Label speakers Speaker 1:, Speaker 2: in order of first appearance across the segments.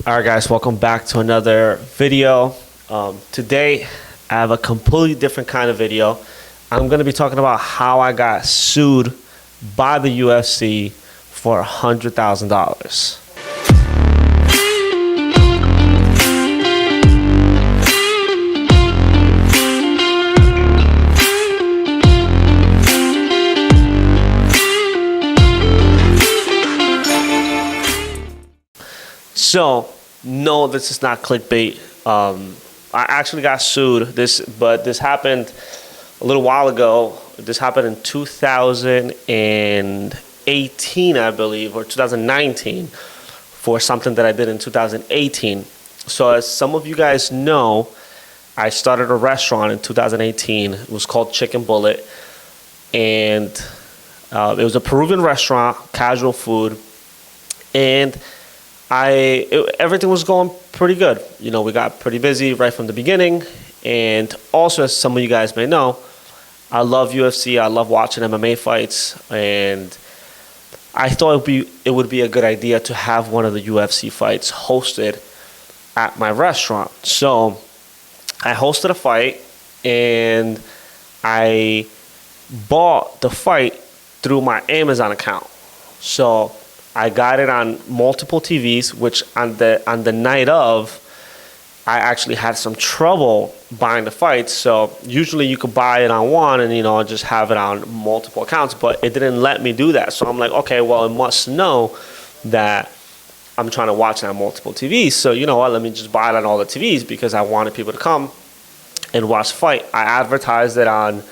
Speaker 1: All right, guys, welcome back to another video. Today, I have a completely different kind of video. I'm going to be talking about how I got sued by the UFC for $100,000. So, no, this is not clickbait. I actually got sued, but this happened a little while ago. This happened in 2018, I believe, or 2019, for something that I did in 2018. So as some of you guys know, I started a restaurant in 2018. It was called Chicken Bullet. And it was a Peruvian restaurant, casual food. And everything was going pretty good. You know, we got pretty busy right from the beginning. And also, as some of you guys may know, I love UFC. I love watching MMA fights. And I thought it would be a good idea to have one of the UFC fights hosted at my restaurant. So I hosted a fight, and I bought the fight through my Amazon account. So I got it on multiple TVs, which on the night of, I actually had some trouble buying the fights. So usually you could buy it on one and, just have it on multiple accounts, but it didn't let me do that. So I'm like, okay, well, it must know that I'm trying to watch it on multiple TVs. So you know what, let me just buy it on all the TVs because I wanted people to come and watch the fight. I advertised it on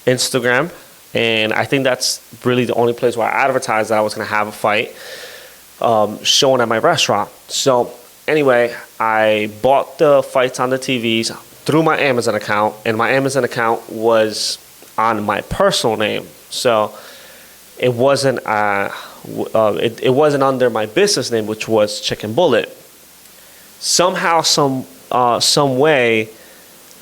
Speaker 1: Instagram. And I think that's really the only place where I advertised that I was going to have a fight shown at my restaurant. So anyway, I bought the fights on the TVs through my Amazon account, and my Amazon account was on my personal name. So it wasn't it wasn't under my business name, which was Chicken Bullet. Somehow, some way,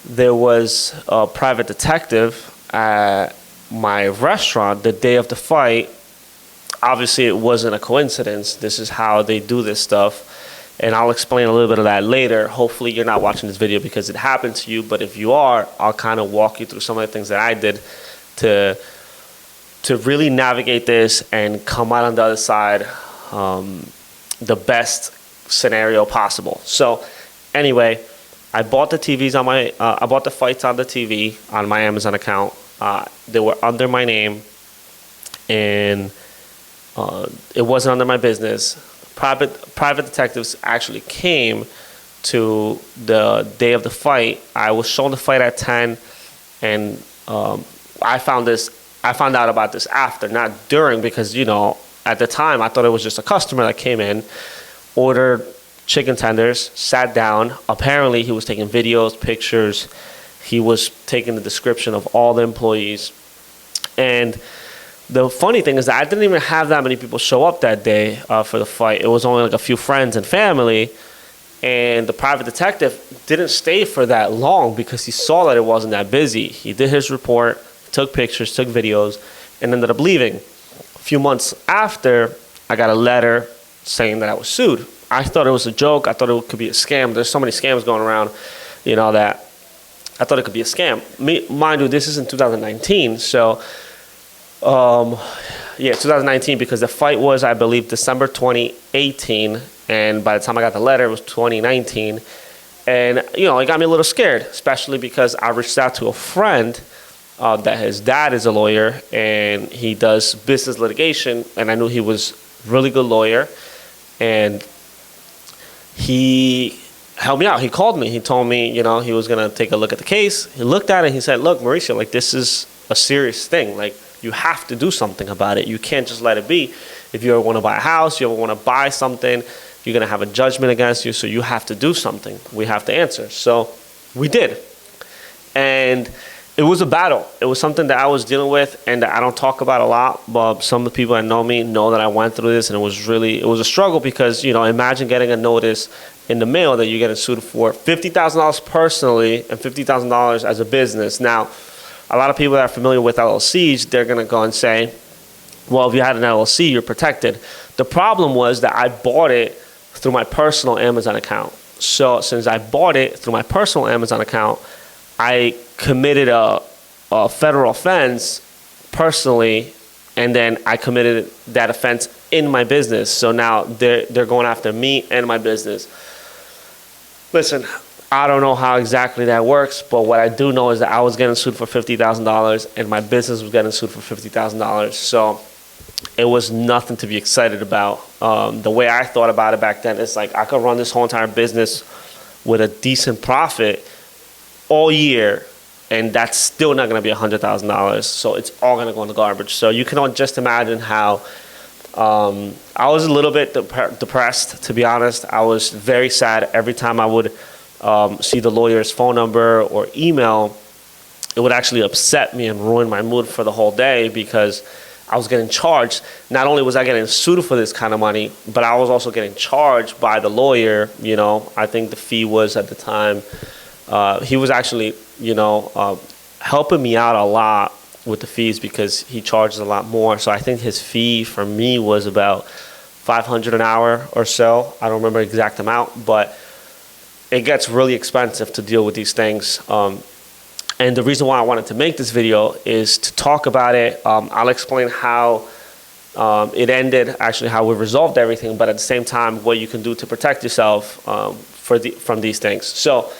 Speaker 1: there was a private detective at my restaurant the day of the fight. Obviously, it wasn't a coincidence. This is how they do this stuff, and I'll explain a little bit of that later. Hopefully you're not watching this video because it happened to you, but if you are, I'll kind of walk you through some of the things that I did to really navigate this and come out on the other side the best scenario possible. So anyway, I bought the TVs on I bought the fights on the TV on my Amazon account. They were under my name, and it wasn't under my business. Private detectives actually came to the day of the fight. I was shown the fight at 10, and I found out about this after, not during, because at the time I thought it was just a customer that came in, ordered chicken tenders, sat down. Apparently, he was taking videos, pictures. He was taking the description of all the employees. And the funny thing is that I didn't even have that many people show up that day for the fight. It was only like a few friends and family. And the private detective didn't stay for that long because he saw that it wasn't that busy. He did his report, took pictures, took videos, and ended up leaving. A few months after, I got a letter saying that I was sued. I thought it was a joke. I thought it could be a scam. There's so many scams going around, that I thought it could be a scam. Mind you, this is in 2019. So, 2019, because the fight was, I believe, December 2018. And by the time I got the letter, it was 2019. And, it got me a little scared, especially because I reached out to a friend that his dad is a lawyer, and he does business litigation. And I knew he was a really good lawyer. And he helped me out. He called me. He told me, he was going to take a look at the case. He looked at it. He said, look, Mauricio, this is a serious thing. You have to do something about it. You can't just let it be. If you ever want to buy a house, you ever want to buy something, you're going to have a judgment against you. So you have to do something. We have to answer. So we did. And it was a battle. It was something that I was dealing with and that I don't talk about a lot, but some of the people that know me know that I went through this, and it was a struggle because, imagine getting a notice in the mail that you're getting sued for $50,000 personally and $50,000 as a business. Now, a lot of people that are familiar with LLCs, they're going to go and say, well, if you had an LLC, you're protected. The problem was that I bought it through my personal Amazon account. So since I bought it through my personal Amazon account, I committed a federal offense personally, and then I committed that offense in my business. So now they're going after me and my business. Listen, I don't know how exactly that works, but what I do know is that I was getting sued for $50,000 and my business was getting sued for $50,000. So it was nothing to be excited about. The way I thought about it back then is like I could run this whole entire business with a decent profit all year, and that's still not going to be $100,000. So it's all going to go in the garbage. So you can just imagine how I was a little bit depressed, to be honest. I was very sad every time I would see the lawyer's phone number or email. It would actually upset me and ruin my mood for the whole day, because I was getting charged. Not only was I getting sued for this kind of money, but I was also getting charged by the lawyer. You know, I think the fee was at the time, he was actually, helping me out a lot with the fees because he charges a lot more. So I think his fee for me was about $500 an hour or so. I don't remember the exact amount, but it gets really expensive to deal with these things. And the reason why I wanted to make this video is to talk about it. I'll explain how it ended, actually how we resolved everything, but at the same time, what you can do to protect yourself from these things. So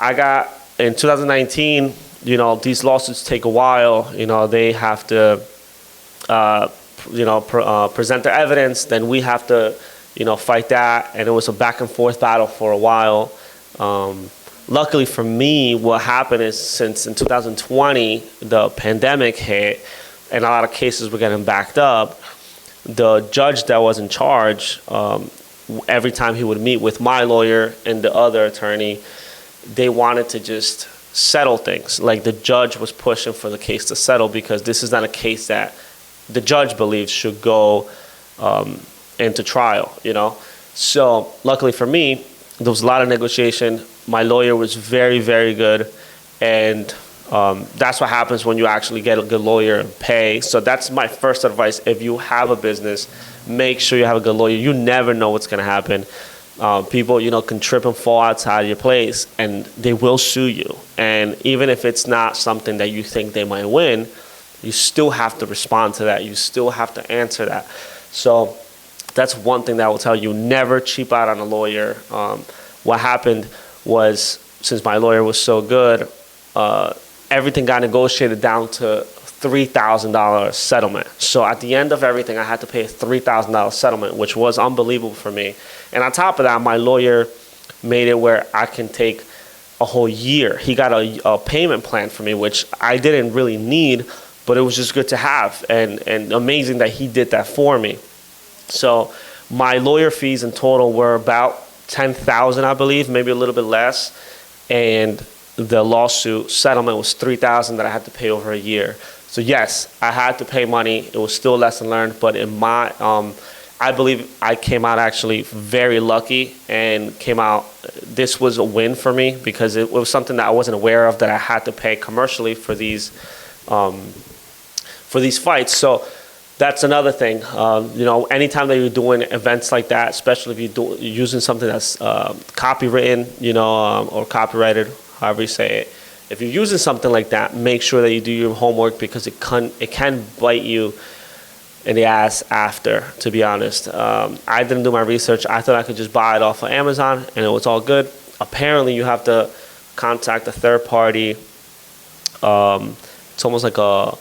Speaker 1: I got, in 2019, these lawsuits take a while. They have to, present their evidence. Then we have to, fight that. And it was a back and forth battle for a while. Luckily for me, what happened is, since in 2020, the pandemic hit and a lot of cases were getting backed up, the judge that was in charge, every time he would meet with my lawyer and the other attorney, they wanted to just settle things. Like, the judge was pushing for the case to settle because this is not a case that the judge believes should go into trial, So luckily for me, there was a lot of negotiation. My lawyer was very, very good. And that's what happens when you actually get a good lawyer and pay. So that's my first advice. If you have a business, make sure you have a good lawyer. You never know what's going to happen. People, can trip and fall outside your place, and they will sue you. And even if it's not something that you think they might win, you still have to respond to that. You still have to answer that. So that's one thing that I will tell you. Never cheap out on a lawyer. What happened was, since my lawyer was so good, everything got negotiated down to $3,000 settlement. So at the end of everything, I had to pay a $3,000 settlement, which was unbelievable for me. And on top of that, my lawyer made it where I can take a whole year. He got a payment plan for me, which I didn't really need, but it was just good to have. And amazing that he did that for me. So my lawyer fees in total were about $10,000, I believe, maybe a little bit less. And the lawsuit settlement was $3,000 that I had to pay over a year. So yes, I had to pay money. It was still a lesson learned, but in my, I believe I came out actually very lucky and came out, this was a win for me because it was something that I wasn't aware of, that I had to pay commercially for these fights. So that's another thing. Anytime that you're doing events like that, especially if you're using something that's copywritten, or copyrighted, however you say it. If you're using something like that, make sure that you do your homework, because it can bite you in the ass after, to be honest. I didn't do my research. I thought I could just buy it off of Amazon and it was all good. Apparently, you have to contact a third party. It's almost like a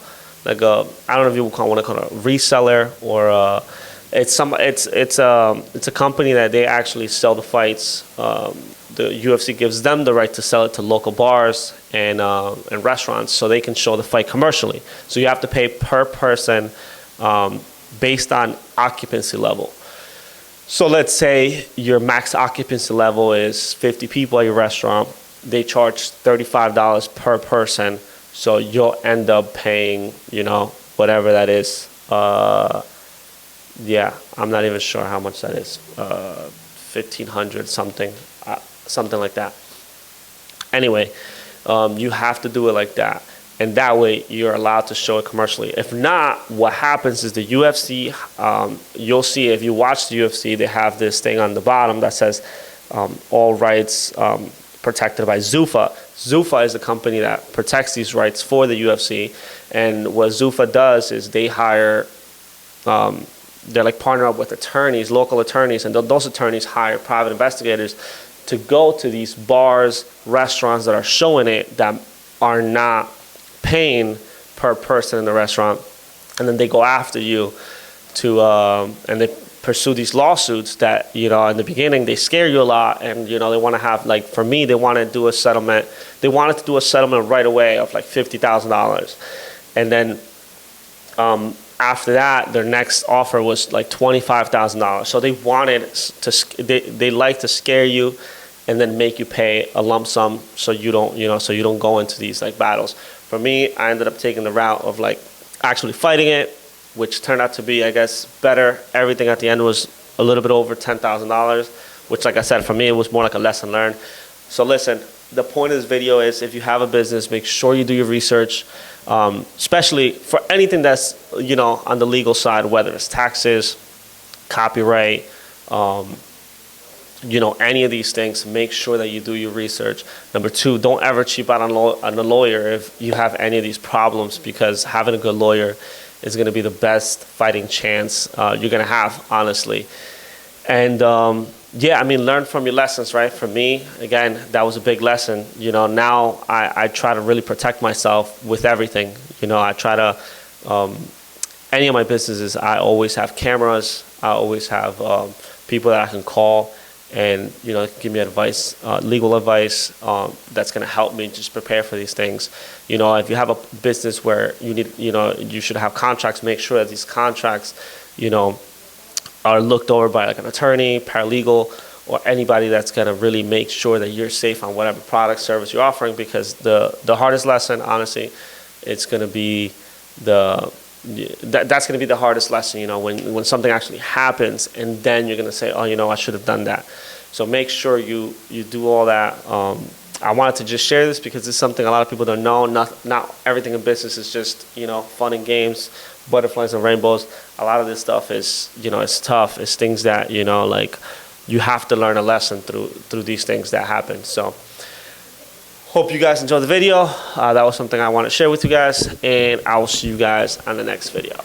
Speaker 1: I don't know if you want to call it a reseller, or it's a company that they actually sell the fights. The UFC gives them the right to sell it to local bars and restaurants, so they can show the fight commercially. So you have to pay per person based on occupancy level. So let's say your max occupancy level is 50 people at your restaurant. They charge $35 per person. So you'll end up paying, whatever that is. Yeah, I'm not even sure how much that is. $1,500 something like that. Anyway, you have to do it like that. and that way you're allowed to show it commercially. If not, what happens is the UFC, you'll see if you watch the UFC, they have this thing on the bottom that says all rights protected by Zuffa. Zuffa is the company that protects these rights for the UFC, and what Zuffa does is they hire, they're like partner up with attorneys, local attorneys, and those attorneys hire private investigators to go to these bars, restaurants that are showing it that are not paying per person in the restaurant, and then they go after you to and they pursue these lawsuits that, you know, in the beginning they scare you a lot, and you know they want to have, like, for me, they want to do a settlement. They wanted to do a settlement right away of like $50,000, and then after that their next offer was like $25,000. So they wanted to they like to scare you and then make you pay a lump sum so you don't, you know, so you don't go into these like battles. For me, I ended up taking the route of like actually fighting it, which turned out to be, I guess, better. Everything at the end was a little bit over $10,000, which, like I said, for me, it was more like a lesson learned. So listen, the point of this video is if you have a business, make sure you do your research, especially for anything that's, you know, on the legal side, whether it's taxes, copyright, you know, any of these things. Make sure that you do your research. Number two, don't ever cheap out on a lawyer if you have any of these problems, because having a good lawyer is going to be the best fighting chance you're going to have, honestly. And yeah, I mean, learn from your lessons, right? For me, again, that was a big lesson. You know, now I try to really protect myself with everything. You know, I try to, any of my businesses, I always have cameras. I always have people that I can call and, you know, give me advice, legal advice that's going to help me just prepare for these things. You know, if you have a business where you need, you know, you should have contracts, make sure that these contracts, you know, are looked over by like an attorney, paralegal, or anybody that's going to really make sure that you're safe on whatever product, service you're offering, because the hardest lesson, honestly, it's going to be that's going to be the hardest lesson, you know, when something actually happens, and then you're going to say, oh, you know, I should have done that. So make sure you do all that. I wanted to just share this because it's something a lot of people don't know. Not everything in business is just, you know, fun and games, butterflies and rainbows. A lot of this stuff is, you know, it's tough. It's things that, you know, like, you have to learn a lesson through these things that happen. So hope you guys enjoyed the video. That was something I want to share with you guys, and I will see you guys on the next video.